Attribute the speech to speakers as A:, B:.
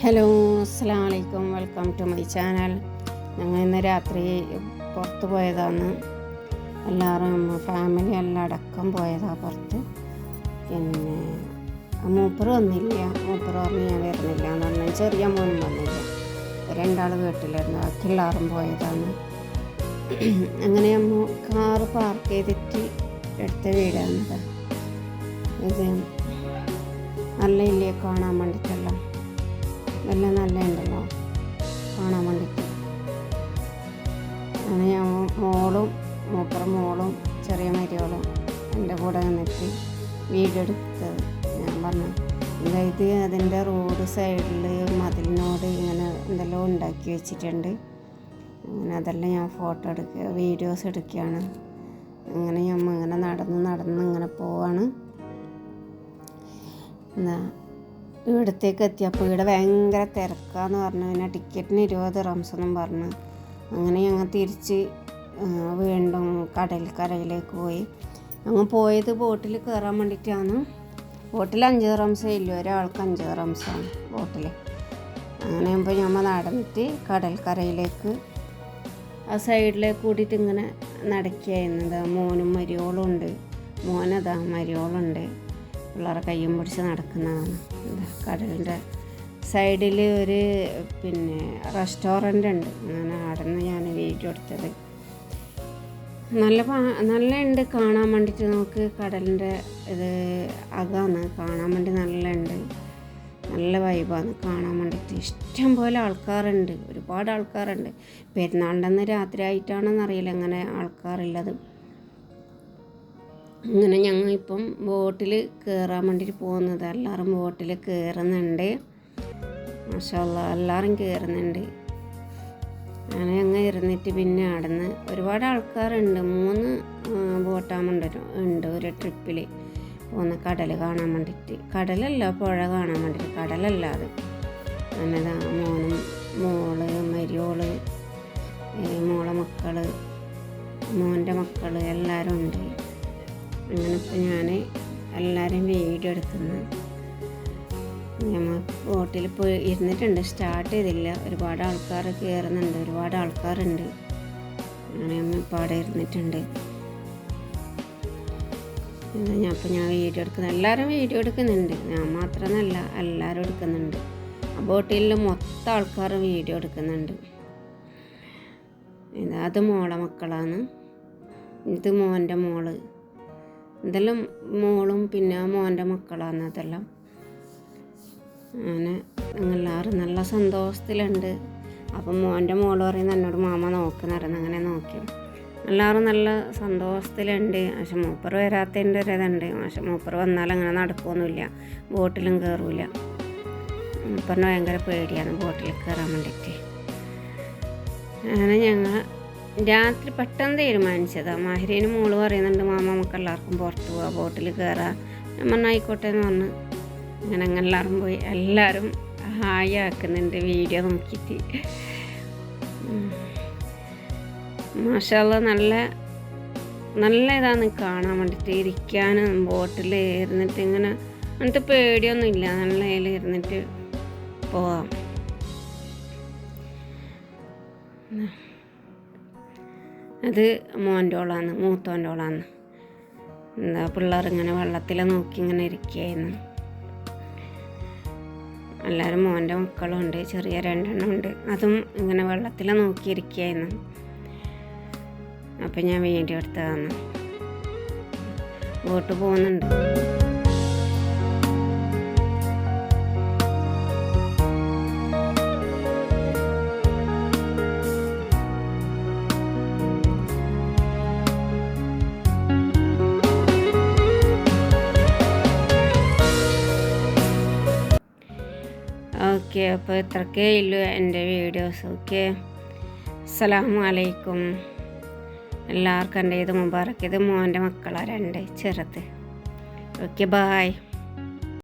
A: Hello, അസ്സലാമു അലൈക്കും. Welcome to my channel. ഞങ്ങൾ ഇന്ന് രാത്രി പുറത്ത് പോയതാണ്. എല്ലാവരും ഫാമിലി എല്ലാം അടക്കം പോയതാണ് പുറത്ത്. പിന്നെ മൂപ്പർ വന്നില്ല. മൂപ്പർ പറഞ്ഞ് ഞാൻ വരുന്നില്ല എന്ന് പറഞ്ഞാൽ ചെറിയ മോനും വന്നില്ല. രണ്ടാൾ വീട്ടിലായിരുന്നു. ബാക്കി എല്ലാവരും പോയതാണ്. അങ്ങനെ കാറ് പാർക്ക് ചെയ്തിട്ട് എടുത്ത വീടാണിത്. ഇത് നല്ല ഇല്ലേ കാണാൻ വേണ്ടിയിട്ടല്ലോ, എല്ലാം നല്ല ഉണ്ടല്ലോ കാണാൻ വേണ്ടിയിട്ട്. അങ്ങനെ ഞാൻ മോളും ചെറിയ മരിയോളും എൻ്റെ കൂടെ നിന്നിട്ട് വീഡിയോ എടുത്തത്. ഞാൻ പറഞ്ഞു ഇത് അതിൻ്റെ റോഡ് സൈഡിൽ മതിലിനോട് ഇങ്ങനെ എന്തെല്ലാം ഉണ്ടാക്കി വെച്ചിട്ടുണ്ട്. അങ്ങനെ അതെല്ലാം ഞാൻ ഫോട്ടോ എടുക്കുക, വീഡിയോസ് എടുക്കുകയാണ്. അങ്ങനെ ഞാൻ ഇങ്ങനെ നടന്ന് ഇങ്ങനെ പോവാണ്. ഇവിടത്തേക്ക് എത്തിയപ്പോൾ ഇവിടെ ഭയങ്കര തിരക്കാന്ന് പറഞ്ഞു. പിന്നെ ടിക്കറ്റിന് 20 റംസ് എന്നും പറഞ്ഞു. അങ്ങനെ ഞങ്ങൾ തിരിച്ച് വീണ്ടും കരയിലേക്ക് പോയി. ഞങ്ങൾ പോയത് ബോട്ടിൽ കയറാൻ വേണ്ടിയിട്ടാണ്. ബോട്ടിൽ 5 റംസേ ഇല്ല, ഒരാൾക്ക് 5 റംസാണ് ബോട്ടിൽ. അങ്ങനെ ആകുമ്പോൾ ഞമ്മ നടന്നിട്ട് കരയിലേക്ക് ആ സൈഡിലേക്ക് കൂടിയിട്ട് ഇങ്ങനെ നടക്കുകയായിരുന്നത്. മോനും മരിയോളും ഉണ്ട്. മരിയോളുണ്ട്. പിള്ളേരെ കയ്യും പിടിച്ച് നടക്കുന്നതാണ്. കടലിൻ്റെ സൈഡിൽ ഒരു റെസ്റ്റോറൻ്റ് ഉണ്ട്. അങ്ങനെ അവിടെ നിന്ന് ഞാൻ വീഡിയോ എടുത്തത്. നല്ല ഉണ്ട് കാണാൻ വേണ്ടിയിട്ട്. നമുക്ക് കടലിൻ്റെ ഇത് അകമാണ് കാണാൻ വേണ്ടി നല്ല ഉണ്ട്. നല്ല വൈബാണ് കാണാൻ വേണ്ടിയിട്ട്. ഇഷ്ടം പോലെ ആൾക്കാരുണ്ട്, ഒരുപാട് ആൾക്കാരുണ്ട്. പെരുന്നാളിൻ്റെ അന്ന് രാത്രി ആയിട്ടാണെന്നറിയില്ല അങ്ങനെ ആൾക്കാരുള്ളത്. അങ്ങനെ ഞങ്ങൾ ഇപ്പം ബോട്ടിൽ കയറാൻ വേണ്ടിയിട്ട് പോകുന്നത്. എല്ലാവരും ബോട്ടിൽ കയറുന്നുണ്ട്. മാഷാ അല്ലാഹ്, എല്ലാവരും കയറുന്നുണ്ട്. അങ്ങനെ ഞങ്ങൾ ഇരുന്നിട്ട് പിന്നെ അവിടുന്ന് ഒരുപാട് ആൾക്കാരുണ്ട്. 3 ബോട്ടാമുണ്ട് ഒരു ട്രിപ്പിൽ പോകുന്ന കടൽ കാണാൻ വേണ്ടിയിട്ട്. കടലല്ല, പുഴ കാണാൻ വേണ്ടിയിട്ട്. കടലല്ല അത്. അങ്ങനെ മോള് മരിയോള്, മോളെ മക്കൾ, മോൻ്റെ മക്കൾ എല്ലാവരും ഉണ്ട്. അങ്ങനെ ഇപ്പോൾ ഞാൻ എല്ലാവരെയും വീഡിയോ എടുക്കുന്നു. നമ്മൾ ബോട്ടിൽ പോയി ഇരുന്നിട്ടുണ്ട്, സ്റ്റാർട്ട് ചെയ്തില്ല. ഒരുപാട് ആൾക്കാർ കയറുന്നുണ്ട്, ഒരുപാട് ആൾക്കാരുണ്ട്. അങ്ങനെ ഇപ്പോൾ അവിടെ ഇരുന്നിട്ടുണ്ട്. ഞാൻ വീഡിയോ എടുക്കുന്നത്, എല്ലാവരും വീഡിയോ എടുക്കുന്നുണ്ട്. ഞാൻ മാത്രമല്ല, എല്ലാവരും എടുക്കുന്നുണ്ട്. ആ ബോട്ടിൽ മൊത്തം ആൾക്കാർ വീഡിയോ എടുക്കുന്നുണ്ട്. അത് മോളെ മക്കളാണ്, ഇത് മോൻ്റെ മോള്. ഇതെല്ലാം മോളും പിന്നെ മോൻ്റെ മക്കളാണ് അതെല്ലാം. അങ്ങനെ എല്ലാവരും നല്ല സന്തോഷത്തിലുണ്ട്. അപ്പം മോൻ്റെ മോള് പറയുന്നത് എന്നോട് മാമ നോക്കുന്നായിരുന്നു. അങ്ങനെ നോക്കി എല്ലാവരും നല്ല സന്തോഷത്തിലുണ്ട്. പക്ഷെ മൂപ്പർ വരാത്തതിൻ്റെ ഒരു ഇതുണ്ട്. പക്ഷെ മൂപ്പർ വന്നാൽ അങ്ങനെ നടക്കുകയൊന്നുമില്ല, ബോട്ടിലും കയറില്ല. മൂപ്പറിന് ഭയങ്കര പേടിയാണ് ബോട്ടിൽ കയറാൻ വേണ്ടിയിട്ട്. അങ്ങനെ ഞങ്ങൾ രാത്രി പെട്ടെന്ന് തീരുമാനിച്ചതാണ്. മാഹിരീന് മോള് പറയുന്നുണ്ട് മാമ നമുക്ക് എല്ലാവർക്കും പുറത്ത് പോവാം, ബോട്ടിൽ കയറാം. ഞാൻ പറഞ്ഞായിക്കോട്ടെ എന്ന് പറഞ്ഞു. അങ്ങനെ എല്ലാവരും പോയി. എല്ലാവരും ഹായ് ആക്കുന്നുണ്ട് വീഡിയോ നോക്കിയിട്ട്. മാഷാ അല്ലാഹ്, നല്ല ഇതാണ് കാണാൻ വേണ്ടിയിട്ട്. ഇരിക്കാനും ബോട്ടിൽ ഇരുന്നിട്ട് ഇങ്ങനെ എന്നിട്ട് പേടിയൊന്നുമില്ല. നല്ല ഇതിൽ ഇരുന്നിട്ട് പോവാം. അത് മോൻ്റോളാണ്, മൂത്തോൻ്റോളാണ്. പിള്ളേരിങ്ങനെ വെള്ളത്തിൽ നോക്കി ഇങ്ങനെ ഇരിക്കുകയായിരുന്നു. എല്ലാവരും മോൻ്റെ മക്കളുണ്ട്, ചെറിയ 2 എണ്ണം ഉണ്ട്. അതും ഇങ്ങനെ വെള്ളത്തിൽ നോക്കിയിരിക്കുകയായിരുന്നു. അപ്പം ഞാൻ വീഡിയോ എടുത്തതാണ്. ബോട്ട് പോകുന്നുണ്ട്. ഓക്കെ, അപ്പോൾ ഇത്രക്കേ ഉള്ളൂ എൻ്റെ വീഡിയോസ്. ഓക്കെ, അസ്സലാമു അലൈക്കും. എല്ലാവർക്കും എൻ്റെ ഇത് മുബാറക്ക്. ഇത് മോൻ്റെ മക്കളാണ് 2 ചെറുത്. Okay, bye.